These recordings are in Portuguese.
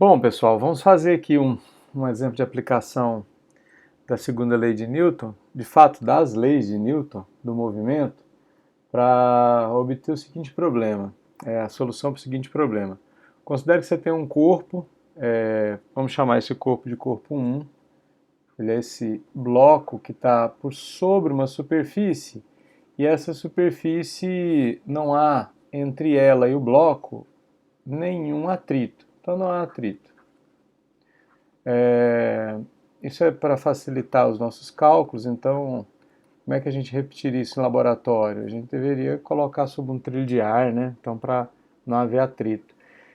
Bom, pessoal, vamos fazer aqui um exemplo de aplicação da segunda lei de Newton, de fato das leis de Newton, do movimento, para obter o seguinte problema, a solução para o seguinte problema. Considere que você tem um corpo, vamos chamar esse corpo de corpo 1, ele é esse bloco que está por sobre uma superfície, e essa superfície não há entre ela e o bloco nenhum atrito, então não há atrito. Isso é para facilitar os nossos cálculos, então como é que a gente repetiria isso em laboratório? A gente deveria colocar sob um trilho de ar, né? Então para não haver atrito.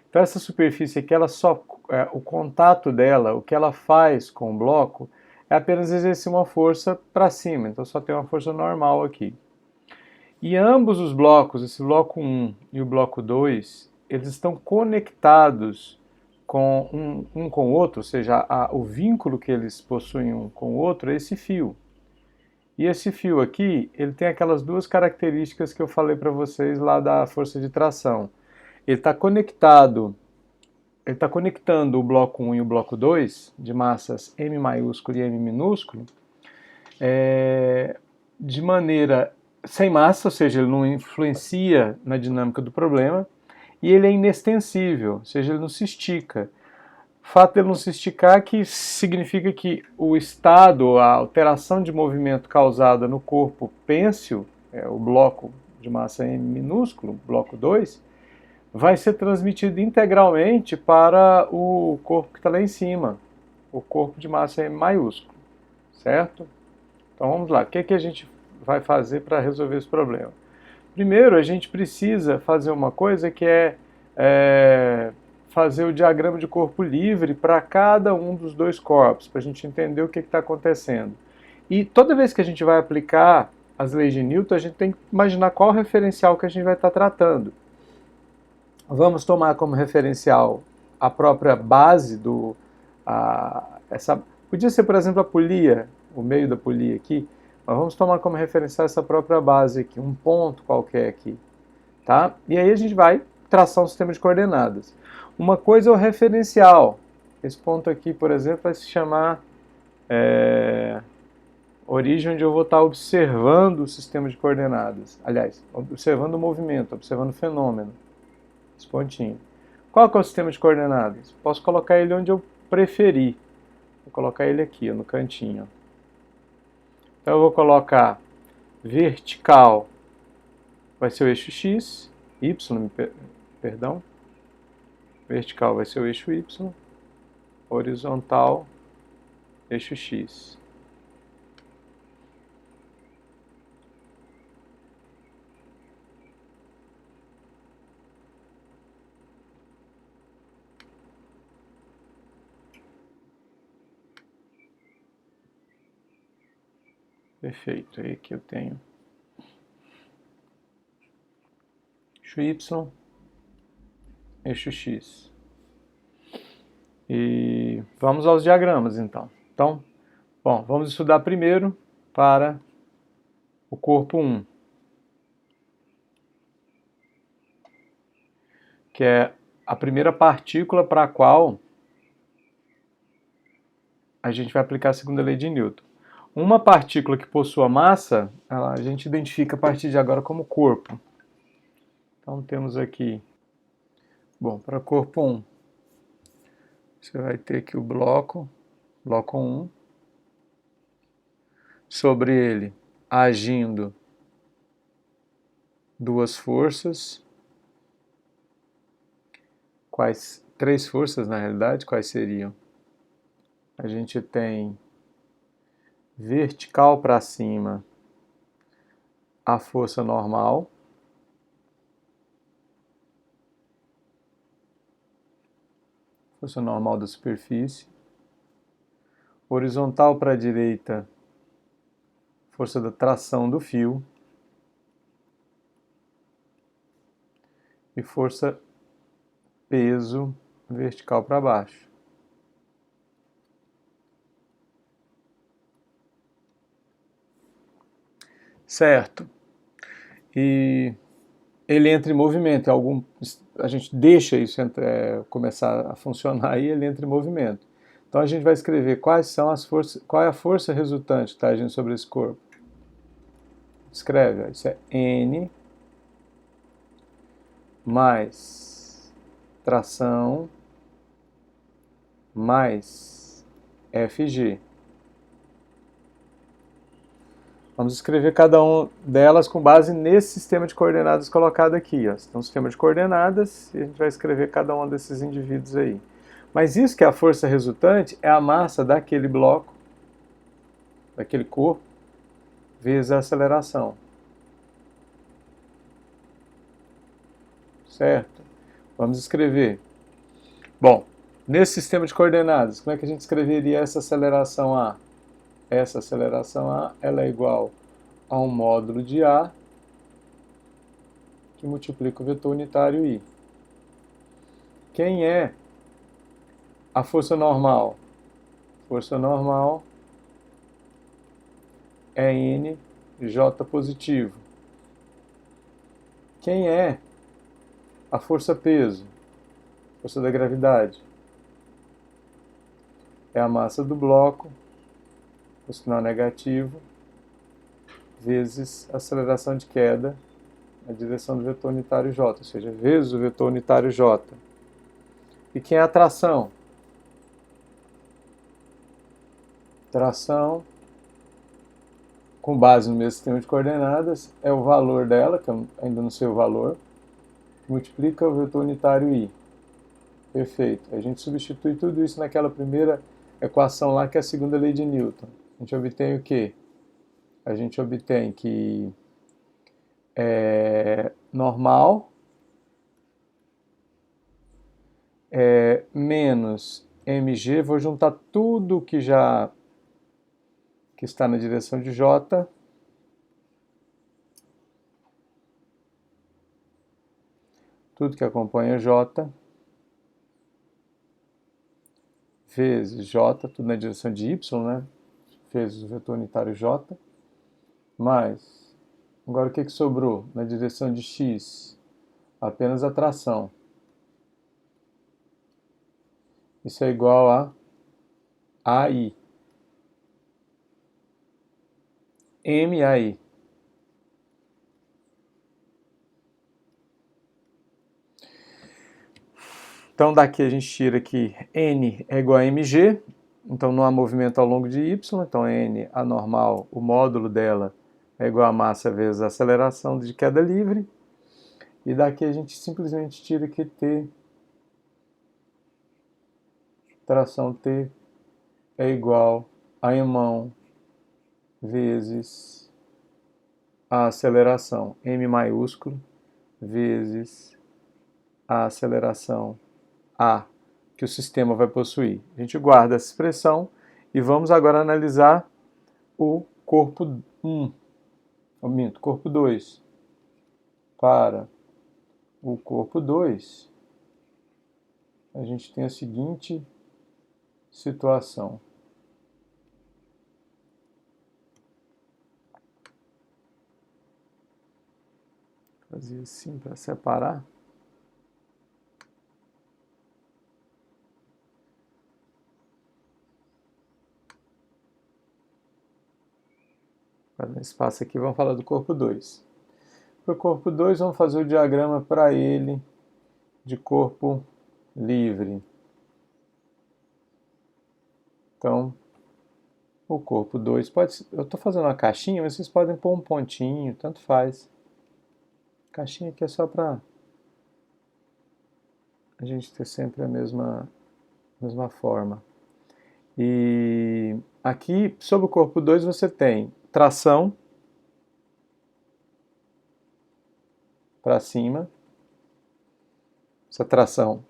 Então essa superfície aqui, ela só, o contato dela, o que ela faz com o bloco, é apenas exercer uma força para cima, então só tem uma força normal aqui. E ambos os blocos, esse bloco 1 e o bloco 2, eles estão conectados com um com o outro, ou seja, o vínculo que eles possuem um com o outro é esse fio. E esse fio aqui, ele tem aquelas duas características que eu falei para vocês lá da força de tração. Ele está conectando o bloco 1 e o bloco 2, de massas M maiúsculo e M minúsculo, de maneira sem massa, ou seja, ele não influencia na dinâmica do problema, e ele é inextensível, ou seja, ele não se estica. O fato de ele não se esticar que significa que o estado, a alteração de movimento causada no corpo pêncil, o bloco de massa M minúsculo, bloco 2, vai ser transmitido integralmente para o corpo que está lá em cima, o corpo de massa M maiúsculo, certo? Então vamos lá, o que é que a gente vai fazer para resolver esse problema? Primeiro, a gente precisa fazer uma coisa que é fazer o diagrama de corpo livre para cada um dos dois corpos, para a gente entender o que está acontecendo. E toda vez que a gente vai aplicar as leis de Newton, a gente tem que imaginar qual referencial que a gente vai estar tratando. Vamos tomar como referencial a própria base do... podia ser, por exemplo, a polia, o meio da polia aqui, mas vamos tomar como referencial essa própria base aqui, um ponto qualquer aqui. Tá? E aí a gente vai traçar um sistema de coordenadas. Uma coisa é o referencial. Esse ponto aqui, por exemplo, vai se chamar origem, onde eu vou estar observando o sistema de coordenadas. Aliás, observando o movimento, observando o fenômeno. Esse pontinho. Qual que é o sistema de coordenadas? Posso colocar ele onde eu preferir. Vou colocar ele aqui, no cantinho. Então eu vou colocar vertical, vai ser o eixo X, Y, perdão. Vertical vai ser o eixo Y, horizontal, eixo X. Perfeito, aí aqui eu tenho eixo Y, eixo X. E vamos aos diagramas então. Bom, vamos estudar primeiro para o corpo 1, que é a primeira partícula para a qual a gente vai aplicar a segunda lei de Newton. Uma partícula que possua massa, a gente identifica a partir de agora como corpo. Então temos aqui, bom, para corpo 1, você vai ter aqui o bloco 1, sobre ele agindo duas forças, três forças na realidade, quais seriam? A gente tem vertical para cima a força normal, da superfície, horizontal para a direita, força da tração do fio, e força peso vertical para baixo. Certo. E ele entra em movimento. A gente deixa isso começar a funcionar e ele entra em movimento. Então a gente vai escrever quais são as forças, qual é a força resultante que está agindo sobre esse corpo. Escreve, ó, isso é N mais tração mais FG. Vamos escrever cada uma delas com base nesse sistema de coordenadas colocado aqui. Ó. Então, sistema de coordenadas, e a gente vai escrever cada um desses indivíduos aí. Mas isso que é a força resultante é a massa daquele bloco, daquele corpo, vezes a aceleração. Certo? Vamos escrever. Bom, nesse sistema de coordenadas, como é que a gente escreveria essa aceleração A? Essa aceleração A, ela é igual a um módulo de A que multiplica o vetor unitário I. Quem é a força normal? Força normal é N J positivo. Quem é a força peso? Força da gravidade. É a massa do bloco, o sinal negativo, vezes a aceleração de queda na direção do vetor unitário J, ou seja, vezes o vetor unitário J. E quem é a tração? Tração, com base no mesmo sistema de coordenadas, é o valor dela, que eu ainda não sei o valor, multiplica o vetor unitário I. Perfeito. A gente substitui tudo isso naquela primeira equação lá, que é a segunda lei de Newton. A gente obtém o quê? A gente obtém que normal menos mg, vou juntar tudo que está na direção de J, tudo que acompanha J, vezes J, tudo na direção de Y, né? Vezes o vetor unitário J, mais, agora o que sobrou na direção de X? Apenas a tração. Isso é igual a AI. MAI. Então daqui a gente tira que N é igual a mg, então não há movimento ao longo de y, então N, a normal, o módulo dela é igual a massa vezes a aceleração de queda livre, e daqui a gente simplesmente tira que T, tração T, é igual a imão vezes a aceleração, M maiúsculo, vezes a aceleração A, que o sistema vai possuir. A gente guarda essa expressão e vamos agora analisar o corpo 1, corpo 2. Para o corpo 2, a gente tem a seguinte situação. Vou fazer assim para separar. Fazendo espaço aqui, vamos falar do corpo 2. Para o corpo 2, vamos fazer o diagrama para ele de corpo livre. Então, o corpo 2 pode ser, eu estou fazendo uma caixinha, mas vocês podem pôr um pontinho, tanto faz. Caixinha aqui é só para a gente ter sempre a mesma forma. E aqui, sobre o corpo 2, você tem tração para cima. Essa tração,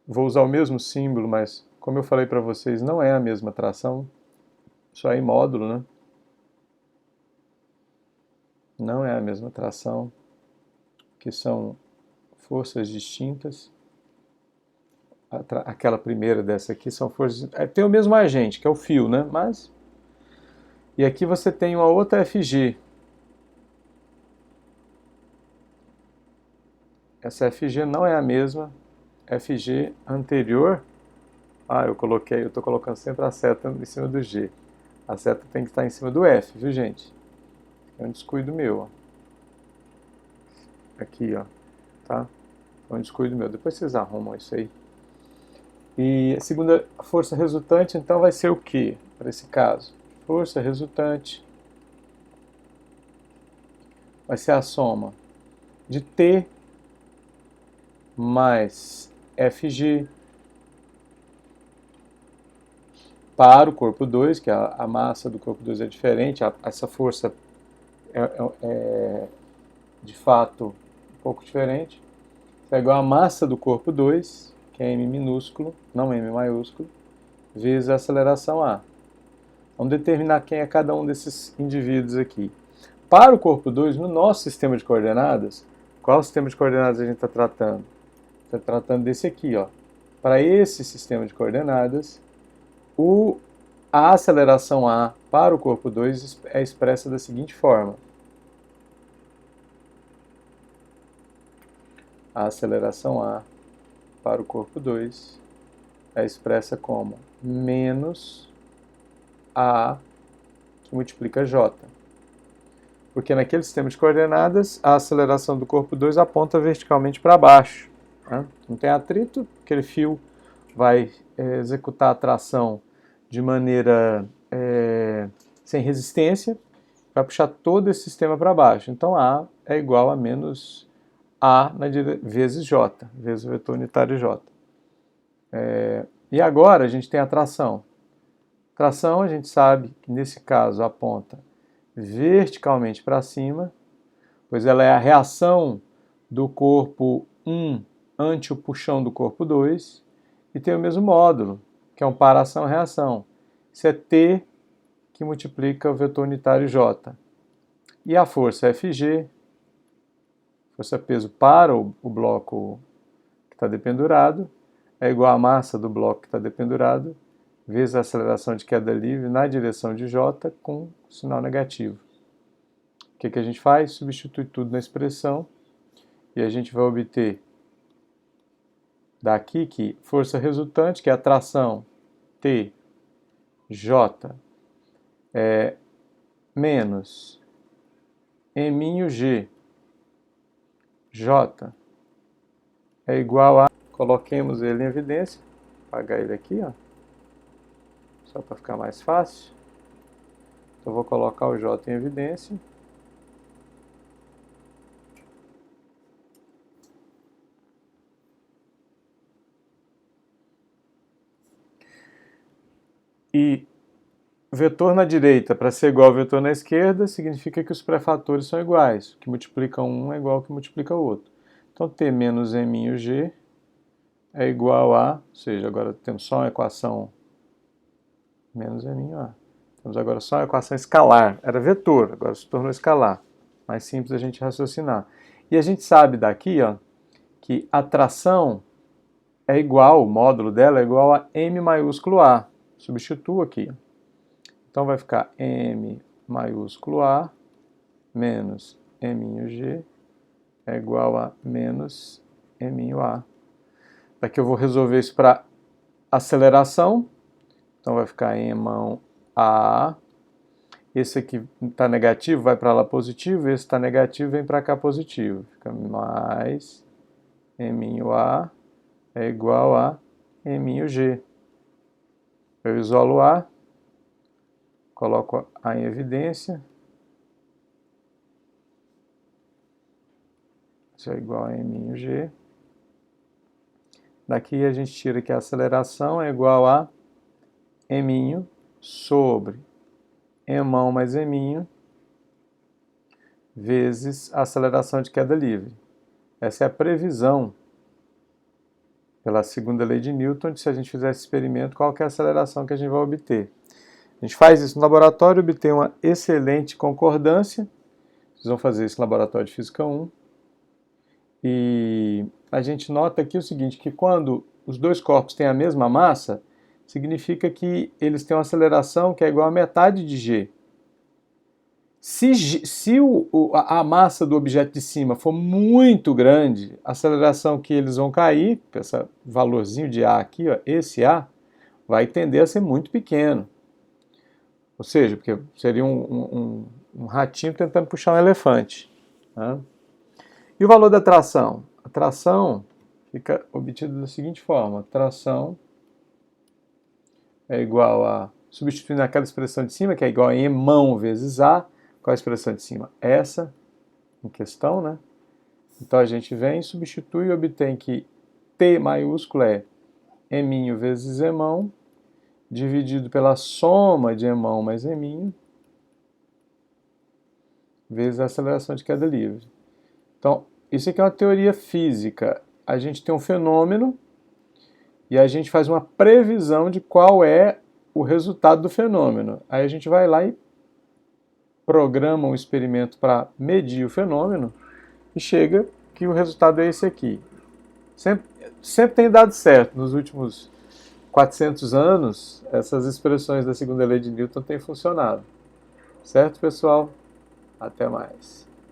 vou usar o mesmo símbolo, mas como eu falei para vocês, não é a mesma tração, só é em módulo, né? Não é a mesma tração, que são forças distintas. Aquela primeira dessa aqui são forças... tem o mesmo agente, que é o fio, né? Mas... E aqui você tem uma outra FG. essa FG não é a mesma FG anterior. Eu estou colocando sempre a seta em cima do G. A seta tem que estar em cima do F, viu, gente? É um descuido meu, ó. Aqui, ó, tá? É um descuido meu. Depois vocês arrumam isso aí. E a segunda força resultante, então, vai ser o quê? Para esse caso, força resultante vai ser a soma de T mais Fg para o corpo 2, que a massa do corpo 2 é diferente, essa força é de fato um pouco diferente. É igual a massa do corpo 2, que é m minúsculo, não m maiúsculo, vezes a aceleração A. Vamos determinar quem é cada um desses indivíduos aqui. Para o corpo 2, no nosso sistema de coordenadas, qual sistema de coordenadas a gente está tratando? Está tratando desse aqui, ó. Para esse sistema de coordenadas, a aceleração A para o corpo 2 é expressa da seguinte forma. A aceleração A para o corpo 2 é expressa como menos A que multiplica J. Porque naquele sistema de coordenadas, a aceleração do corpo 2 aponta verticalmente para baixo. Né? Não tem atrito, aquele fio vai executar a tração de maneira sem resistência, vai puxar todo esse sistema para baixo. Então A é igual a menos A vezes J, vezes o vetor unitário J. E agora a gente tem a tração. Tração a gente sabe que nesse caso aponta verticalmente para cima, pois ela é a reação do corpo 1 ante o puxão do corpo 2, e tem o mesmo módulo, que é um paração-reação. Isso é T que multiplica o vetor unitário J. E a força Fg, força peso para o bloco que está dependurado, é igual à massa do bloco que está dependurado, vezes a aceleração de queda livre na direção de J com sinal negativo. O que a gente faz? Substitui tudo na expressão e a gente vai obter daqui que força resultante, que é a tração T, J, menos M'G, J, é igual a... Coloquemos ele em evidência. Vou apagar ele aqui, ó. Só para ficar mais fácil. Então vou colocar o J em evidência. E vetor na direita para ser igual ao vetor na esquerda significa que os pré-fatores são iguais. O que multiplica um é igual ao que multiplica o outro. Então T menos M'G é igual a, ou seja, agora temos só uma equação menos MA. Temos agora só uma equação escalar. Era vetor, agora se tornou escalar. Mais simples a gente raciocinar. E a gente sabe daqui, ó, que a tração é igual, o módulo dela é igual a M maiúsculo A. Substituo aqui. Então vai ficar M maiúsculo A menos M'G é igual a menos MA. Daqui eu vou resolver isso para aceleração. Então vai ficar M A. Esse aqui está negativo, vai para lá positivo. Esse está negativo, vem para cá positivo. Fica mais MA é igual a MG. Eu isolo A, coloco A em evidência. Isso é igual a MG. Daqui a gente tira que a aceleração é igual a M sobre M mais M vezes a aceleração de queda livre. Essa é a previsão pela segunda lei de Newton de se a gente fizer esse experimento, qual que é a aceleração que a gente vai obter. A gente faz isso no laboratório, obtém uma excelente concordância. Vocês vão fazer isso no laboratório de Física 1. E a gente nota aqui o seguinte, que quando os dois corpos têm a mesma massa, significa que eles têm uma aceleração que é igual a metade de g. Se a massa do objeto de cima for muito grande, a aceleração que eles vão cair, esse valorzinho de A aqui, ó, esse A, vai tender a ser muito pequeno. Ou seja, porque seria um ratinho tentando puxar um elefante. Tá? E o valor da tração? A tração fica obtida da seguinte forma. A tração é igual a, substituindo aquela expressão de cima, que é igual a E mão vezes A. Qual a expressão de cima? Essa em questão, né? Então a gente vem, substitui e obtém que T maiúsculo é Eminho vezes Emão, dividido pela soma de Emão mais Eminho, vezes a aceleração de queda livre. Então, isso aqui é uma teoria física. A gente tem um fenômeno e a gente faz uma previsão de qual é o resultado do fenômeno. Aí a gente vai lá e programa um experimento para medir o fenômeno e chega que o resultado é esse aqui. Sempre tem dado certo. Nos últimos 400 anos, essas expressões da segunda lei de Newton têm funcionado. Certo, pessoal? Até mais.